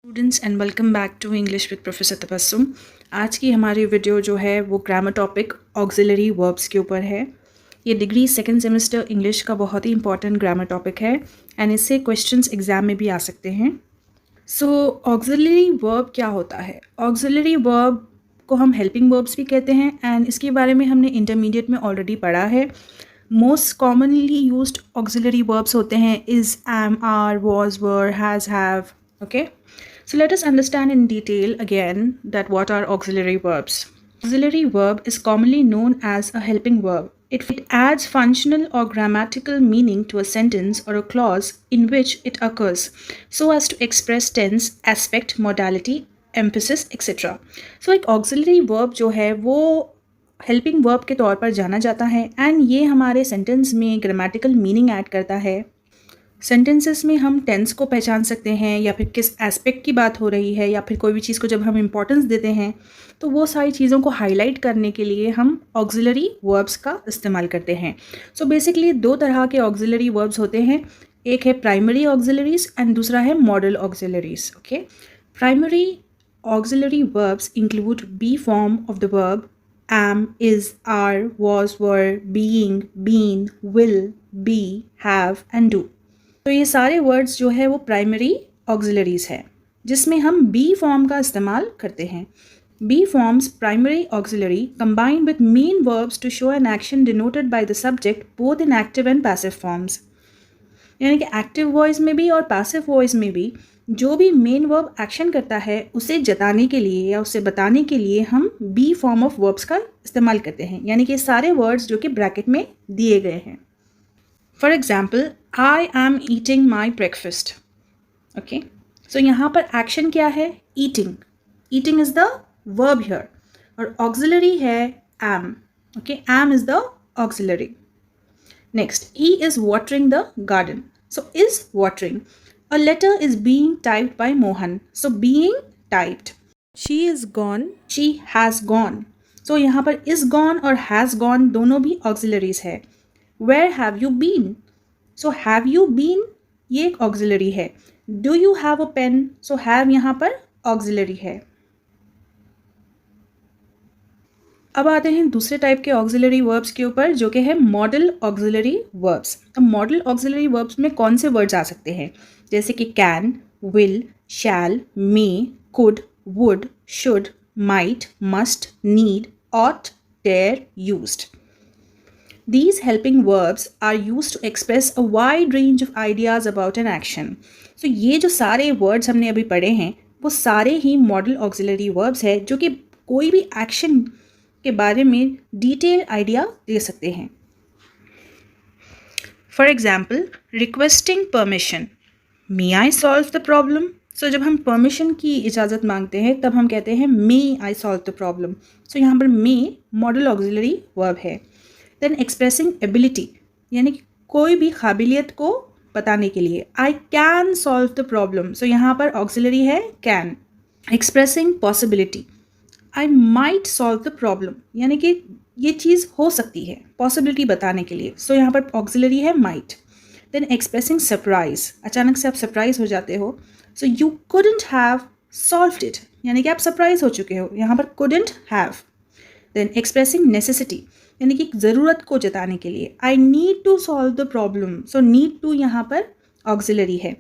Students and welcome back to English with professor Tabassum. आज की हमारी वीडियो जो है वो ग्रामर टॉपिक ऑक्सिलरी वर्ब्स के ऊपर है। ये डिग्री सेकंड सेमेस्टर इंग्लिश का बहुत ही इंपॉर्टेंट ग्रामर टॉपिक है एंड इससे क्वेश्चंस एग्जाम में भी आ सकते हैं। सो ऑक्सिलरी वर्ब क्या होता है? ऑक्सिलरी वर्ब को हम हेल्पिंग वर्ब्स भी कहते हैं एंड इसके बारे में हमने इंटरमीडिएट में ऑलरेडी पढ़ा है। Most commonly used auxiliary verbs होते हैं is, am, are, was, were, has, have. Okay, so let us understand in detail again that what are auxiliary verbs. Auxiliary verb is commonly known as a helping verb. It adds functional or grammatical meaning to a sentence or a clause in which it occurs so as to express tense, aspect, modality, emphasis, etc. So एक auxiliary verb जो है वो helping verb के तौर पर जाना जाता है and ये हमारे sentence में grammatical meaning add करता है। सेंटेंसेस में हम टेंस को पहचान सकते हैं या फिर किस एस्पेक्ट की बात हो रही है या फिर कोई भी चीज़ को जब हम इम्पोर्टेंस देते हैं तो वो सारी चीज़ों को हाईलाइट करने के लिए हम ऑक्सिलरी वर्ब्स का इस्तेमाल करते हैं। सो बेसिकली दो तरह के ऑक्सिलरी वर्ब्स होते हैं, एक है प्राइमरी ऑक्सिलरीज एंड दूसरा है modal auxiliaries. Okay, primary auxiliary verbs include be form of the verb am, is, are, was, were, being, been, will, be, have and do। तो ये सारे वर्ड्स जो है वो प्राइमरी ऑक्सिलरीज है जिसमें हम बी फॉर्म का इस्तेमाल करते हैं। Be forms primary auxiliary combined with main verbs to show an action denoted by the subject both in active and passive forms. यानी कि एक्टिव वॉइस में भी और पैसिव वॉइस में भी जो भी मेन वर्ब एक्शन करता है उसे जताने के लिए या उसे बताने के लिए हम बी फॉर्म ऑफ वर्ब्स का इस्तेमाल करते हैं, यानी कि सारे वर्ड्स जो कि ब्रैकेट में दिए गए हैं। For example, I am eating my breakfast. Okay, so यहाँ पर एक्शन क्या है? Eating. Eating is the verb here और ऑक्सिलरी है am. Okay, am is the auxiliary. Next, he is watering the garden. So is watering. A letter is being typed by Mohan. So being typed. She is gone. She has gone. So यहाँ पर is gone और has gone दोनों भी auxiliaries है। Where have you been? So have you been ये एक auxiliary है। Do you have a pen? So have यहाँ पर auxiliary है। अब आते हैं दूसरे टाइप के ऑक्सिलरी वर्ब्स के ऊपर जो कि है मॉडल ऑक्सिलरी वर्ब्स। अब मॉडल ऑक्सिलरी वर्ब्स में कौन से वर्ड्स आ सकते हैं? जैसे कि can, will, shall, may, could, would, should, might, must, need, ought, dare, used. These helping verbs are used to express a wide range of ideas about an action. So ये जो सारे वर्ड्स हमने अभी पढ़े हैं वो सारे ही मॉडल ऑक्सिलरी वर्ब्स है जो कि कोई भी एक्शन के बारे में डिटेल आइडिया दे सकते हैं। For example, requesting permission, may I solve the problem. So जब हम परमिशन की इजाज़त मांगते हैं तब हम कहते हैं may I solve the problem. So यहाँ पर मे मॉडल ऑक्सिलरी वर्ब है। देन एक्सप्रेसिंग एबिलिटी, यानी कि कोई भी काबिलियत को बताने के लिए, I can solve the problem. So यहाँ पर ऑक्सिलरी है can. Expressing possibility, I might solve the problem, यानी कि ये चीज़ हो सकती है, पॉसिबिलिटी बताने के लिए। सो यहाँ पर ऑक्सिलरी है माइट। देन एक्सप्रेसिंग सरप्राइज, अचानक से आप सरप्राइज हो जाते हो। So you couldn't have solved it, यानी कि आप सरप्राइज हो चुके हो, यहाँ पर couldn't have. Then expressing necessity, यानी कि ज़रूरत को जताने के लिए, I need to solve the problem. So need to यहाँ पर ऑक्सिलरी है।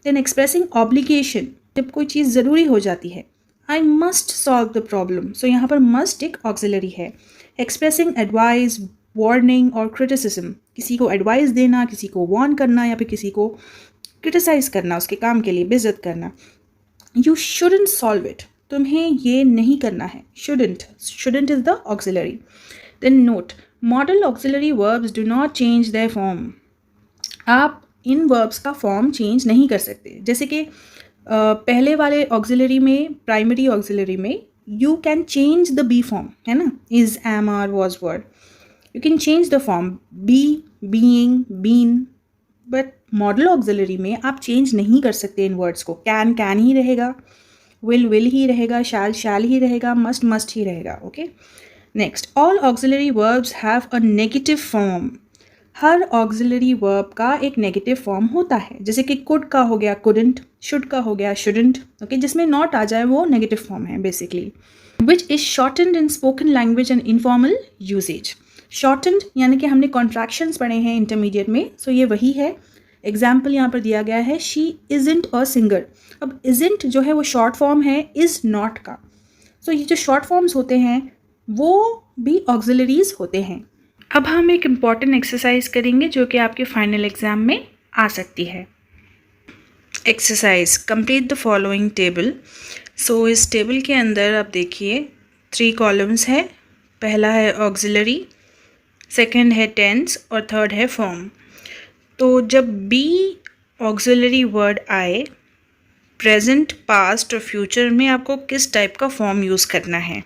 देन एक्सप्रेसिंग ऑब्लिगेशन, जब कोई चीज़ ज़रूरी हो जाती है, I must solve the problem. So यहाँ पर मस्ट एक ऑक्सिलरी है। एक्सप्रेसिंग एडवाइस, वार्निंग और क्रिटिसिज्म, किसी को एडवाइस देना, किसी को वार्न करना या फिर किसी को क्रिटिसाइज करना, उसके काम के लिए बेइज्जत करना। यू शुडंट सॉल्व इट, तुम्हें ये नहीं करना है। Shouldn't is the auxiliary. Then note, modal auxiliary verbs do not change their form. आप इन वर्ब्स का फॉर्म चेंज नहीं कर सकते। जैसे कि पहले वाले ऑक्सिलरी में, प्राइमरी ऑक्सिलरी में you can change the be form, है ना, is, am, are, was, were. You can change the form be, being, been. But modal auxiliary में आप चेंज नहीं कर सकते इन वर्ड्स को। कैन ही रहेगा, विल ही रहेगा, शैल ही रहेगा, मस्ट ही रहेगा। Okay, next, all auxiliary verbs have a negative form. Her auxiliary verb का एक नेगेटिव फॉर्म होता है, जैसे कि कुड का हो गया कुडंट, शुड का हो गया शुडंट, ओके, जिसमें नॉट आ जाए वो नेगेटिव फॉर्म है basically. Which is shortened in spoken language and informal usage. Shortened यानी कि हमने कॉन्ट्रैक्शंस पढ़े हैं इंटरमीडिएट में, सो ये वही है। एग्जाम्पल यहाँ पर दिया गया है, शी इज़ंट अ सिंगर। अब इज़ंट जो है वो शॉर्ट फॉर्म है इज़ नॉट का। सो ये जो शॉर्ट फॉर्म्स होते हैं वो भी ऑक्सिलरीज होते हैं। अब हम एक इम्पॉर्टेंट एक्सरसाइज करेंगे जो कि आपके फाइनल एग्जाम में आ सकती है। Exercise, complete the following table. So इस टेबल के अंदर आप देखिए 3 कॉलम्स है। पहला है ऑक्सिलरी, सेकंड है टेंस और थर्ड है फॉर्म। तो जब बी ऑक्सिलरी वर्ड आए, प्रेजेंट, पास्ट और फ्यूचर में आपको किस टाइप का फॉर्म यूज़ करना है।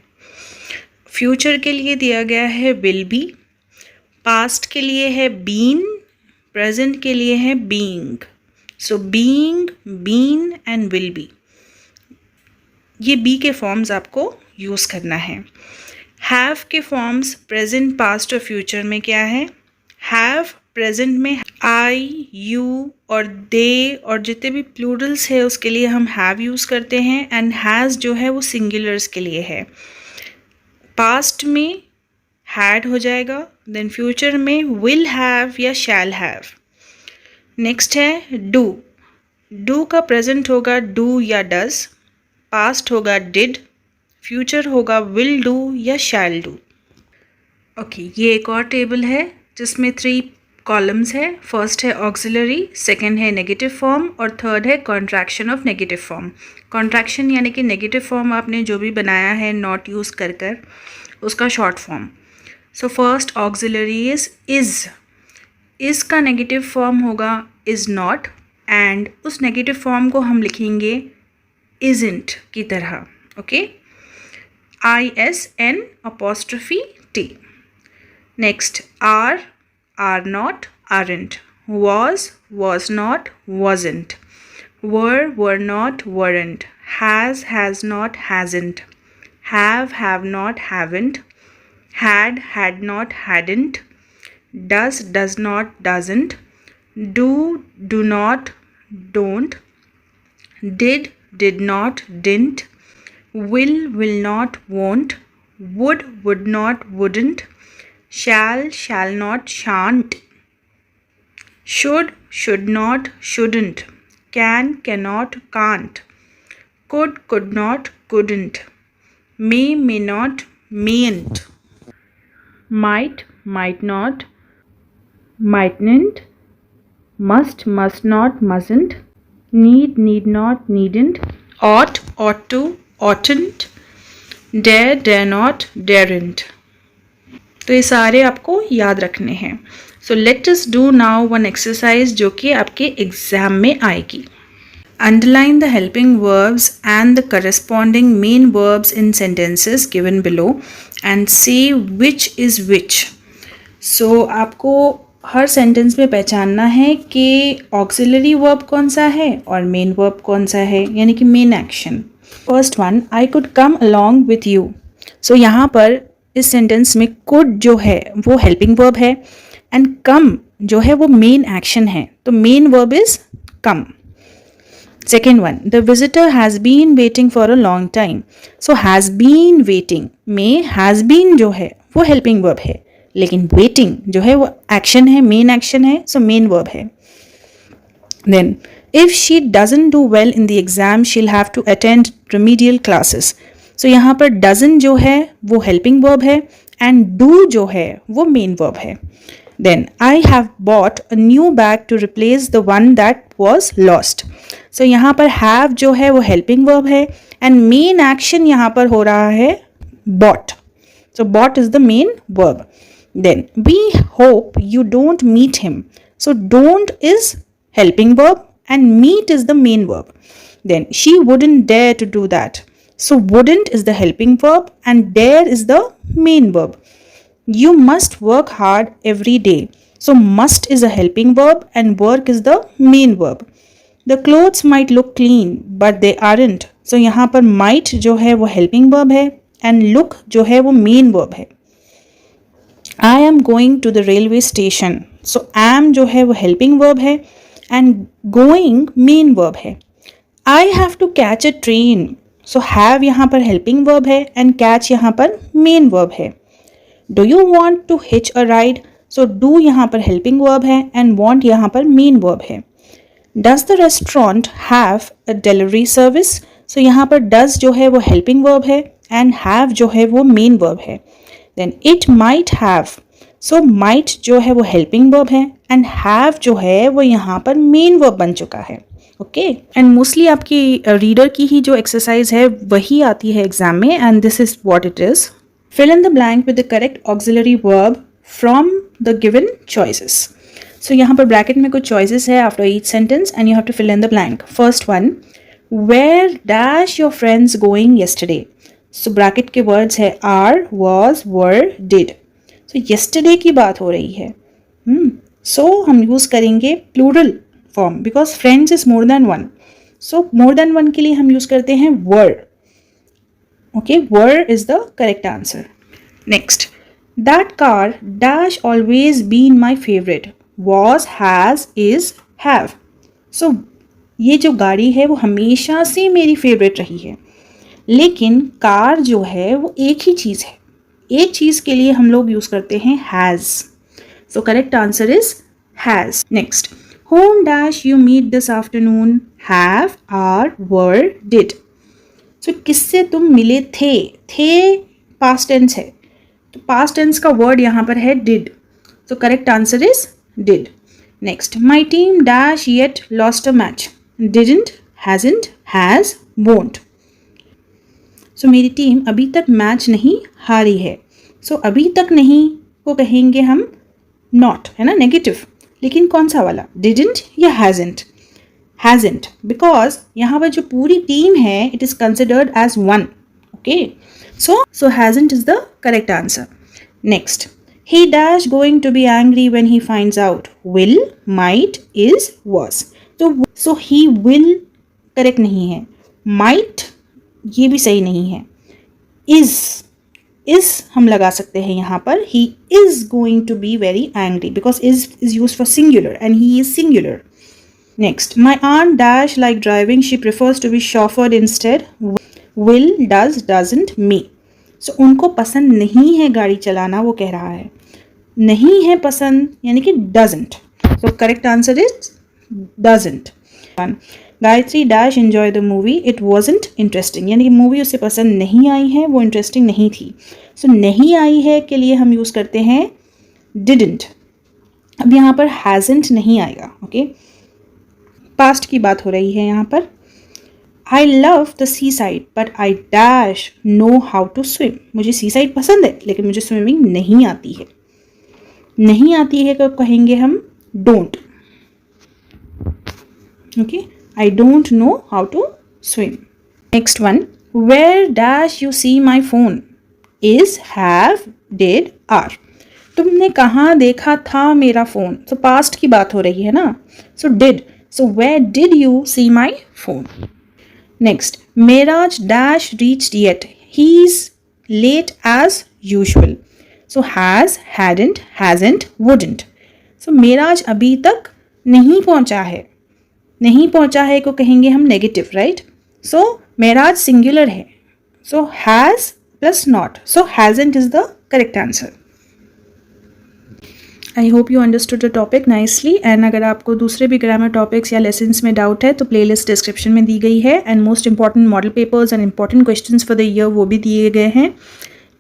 फ्यूचर के लिए दिया गया है विल बी, पास्ट के लिए है बीन, प्रेजेंट के लिए है being. So being, been and will be, ये बी के फॉर्म्स आपको यूज़ करना है। हैव के फॉर्म्स प्रेजेंट, पास्ट और फ्यूचर में क्या है। हैव प्रेजेंट में आई, यू और दे और जितने भी प्लूरल्स है उसके लिए हम हैव यूज़ करते हैं, एंड हैज़ जो है वो सिंगुलर्स के लिए है। पास्ट में हैड हो जाएगा, देन फ्यूचर में विल हैव या शैल हैव। नेक्स्ट है डू। डू का प्रेजेंट होगा डू या डज, पास्ट होगा डिड, फ्यूचर होगा विल डू या शैल डू। ओके, ये एक और टेबल है जिसमें 3 कॉलम्स है। फर्स्ट है ऑक्सिलरी, सेकंड है नेगेटिव फॉर्म और थर्ड है contraction of negative form. Contraction यानी कि नेगेटिव फॉर्म आपने जो भी बनाया है नॉट यूज़ कर कर, उसका short form. So first auxiliary is का नेगेटिव फॉर्म होगा इज़ नॉट, एंड उस नेगेटिव फॉर्म को हम लिखेंगे इज़ंट की तरह, okay, ISN''T। Next are not, aren't, was not, wasn't, were not, weren't, has not, hasn't, have not, haven't, had not, hadn't, does not, doesn't, do not, don't, did not, didn't, will not, won't, would not, wouldn't, shall not, shan't, should not, shouldn't, cannot, can't, could not, couldn't, may not, mayn't, might not, mightn't, must not, mustn't, need not, needn't, ought to, oughtn't, dare not, daren't। तो ये सारे आपको याद रखने हैं। So let us do now one exercise जो कि आपके एग्जाम में आएगी। Underline the helping verbs and the corresponding main verbs in sentences given below and से विच इज़ विच। सो आपको हर सेंटेंस में पहचानना है कि ऑक्सिलरी वर्ब कौन सा है और मेन वर्ब कौन सा है, यानी कि main action. First one, I could come along with you. So यहाँ पर इस सेंटेंस में कुड जो है वो हेल्पिंग वर्ब है एंड कम जो है वो मेन एक्शन है, तो main verb is come. Second one, the visitor has been waiting for a long time. So has been waiting में हैज़ बीन जो है वो हेल्पिंग वर्ब है, लेकिन वेटिंग जो है वो एक्शन है, मेन एक्शन है, सो मेन वर्ब है। Then if she doesn't do well in the exam she'll have to attend remedial classes. So यहाँ पर डजन जो है वो हेल्पिंग वर्ब है एंड डू जो है वो मेन वर्ब है। Then I have bought a new bag to replace the one that was lost. So यहाँ पर हैव जो है वो हेल्पिंग वर्ब है एंड मेन एक्शन यहाँ पर हो रहा है bought, so bought is the main verb. Then we hope you don't meet him. So don't is helping verb and meet is the main verb. Then she wouldn't dare to do that. So wouldn't is the helping verb and dare is the main verb. You must work hard every day. So must is a helping verb and work is the main verb. The clothes might look clean but they aren't. So यहाँ पर might जो है वो helping verb है and look जो है वो main verb है. I am going to the railway station. So am जो है वो हेल्पिंग वर्ब है एंड गोइंग मेन वर्ब है. I have to catch a train. So have यहाँ पर हेल्पिंग वर्ब है एंड कैच यहाँ पर मेन वर्ब है. Do you want to hitch a ride. So do यहाँ पर हेल्पिंग वर्ब है एंड वॉन्ट यहाँ पर मेन वर्ब है. Does the restaurant have a delivery service. So यहाँ पर डज जो है वो हेल्पिंग वर्ब है एंड हैव जो है वो मेन वर्ब है. Then it might have. So might जो है वो हेल्पिंग वर्ब है एंड हैव जो है वो यहाँ पर मेन वर्ब बन चुका है. ओके एंड मोस्टली आपकी रीडर की ही जो एक्सरसाइज है वही आती है एग्जाम में and this is what it is. Fill in the blank with the correct auxiliary verb from the given choices. So यहाँ पर ब्रैकेट में कुछ चॉइसेस है after each sentence and you have to fill in the blank. First one, where dash your friends going yesterday. So bracket के words है are, was, were, did. So yesterday की बात हो रही है. सो हम यूज करेंगे plural form because friends is more than one. So more than one के लिए हम यूज करते हैं were. Okay, were is the correct answer. Next, that car dash always been my favourite. Was, has, is, have. So ये जो गाड़ी है वो हमेशा से मेरी फेवरेट रही है. लेकिन कार जो है वो एक ही चीज़ है. एक चीज़ के लिए हम लोग यूज़ करते हैं has. So correct answer is has. Next, whom dash you meet this afternoon. have, are, were, did. So किससे तुम मिले थे. थे पास्ट टेंस है तो पास्ट टेंस का वर्ड यहाँ पर है did. So correct answer is did. Next, my team dash yet lost a match. didn't, hasn't, has, won't. So मेरी टीम अभी तक मैच नहीं हारी है. So अभी तक नहीं को कहेंगे हम not, है ना, नेगेटिव. लेकिन कौन सा वाला, didn't या hasn't. hasn't because यहाँ पर जो पूरी टीम है it is considered as one. okay, so hasn't is the correct answer. Next, he dash going to be angry when he finds out. will, might, is, was. so he will correct नहीं है. might ये भी सही नहीं है. is हम लगा सकते हैं यहाँ पर. he is going to be very angry because is used for singular and he is singular. Next, my aunt dash like driving. She prefers to be chauffeured instead. will, does, doesn't, may. So उनको पसंद नहीं है गाड़ी चलाना, वो कह रहा है. नहीं है पसंद यानी कि doesn't. So correct answer is doesn't. Gayatri dash enjoy the movie. It wasn't interesting यानी कि मूवी उसे पसंद नहीं आई है, वो इंटरेस्टिंग नहीं थी. सो नहीं आई है के लिए हम यूज़ करते हैं डिडंट. अब यहाँ पर हैजेंट नहीं आएगा. ओके, पास्ट की बात हो रही है यहाँ पर. I love the seaside but I dash know how to swim. मुझे सी साइड पसंद है लेकिन मुझे स्विमिंग नहीं आती है. नहीं आती है तो कहेंगे हम don't. Okay, I don't know how to swim. Next one, where dash you see my phone. is, have, did, are. तुमने कहाँ देखा था मेरा फ़ोन. So past की बात हो रही है ना. So did. So where did you see my phone? Next, Mehraj dash reached yet. He's late as usual. So has, hadn't, hasn't, wouldn't. So Mehraj अभी तक नहीं पहुँचा है. नहीं पहुंचा है को कहेंगे हम नेगेटिव. राइट. सो मेराज सिंगुलर है. So has plus not. So हैजेंट is the correct answer. I hope you understood the topic nicely. And अगर आपको दूसरे भी ग्रामर टॉपिक्स या लेसन्स में डाउट है तो प्लेलिस्ट डिस्क्रिप्शन में दी गई है. And most important model papers and important questions for the year वो भी दिए गए हैं.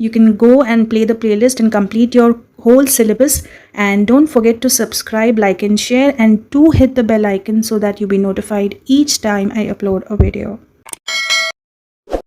You can go and play the playlist and complete your whole syllabus. And don't forget to subscribe, like and share, and do hit the bell icon so that you'll be notified each time I upload a video.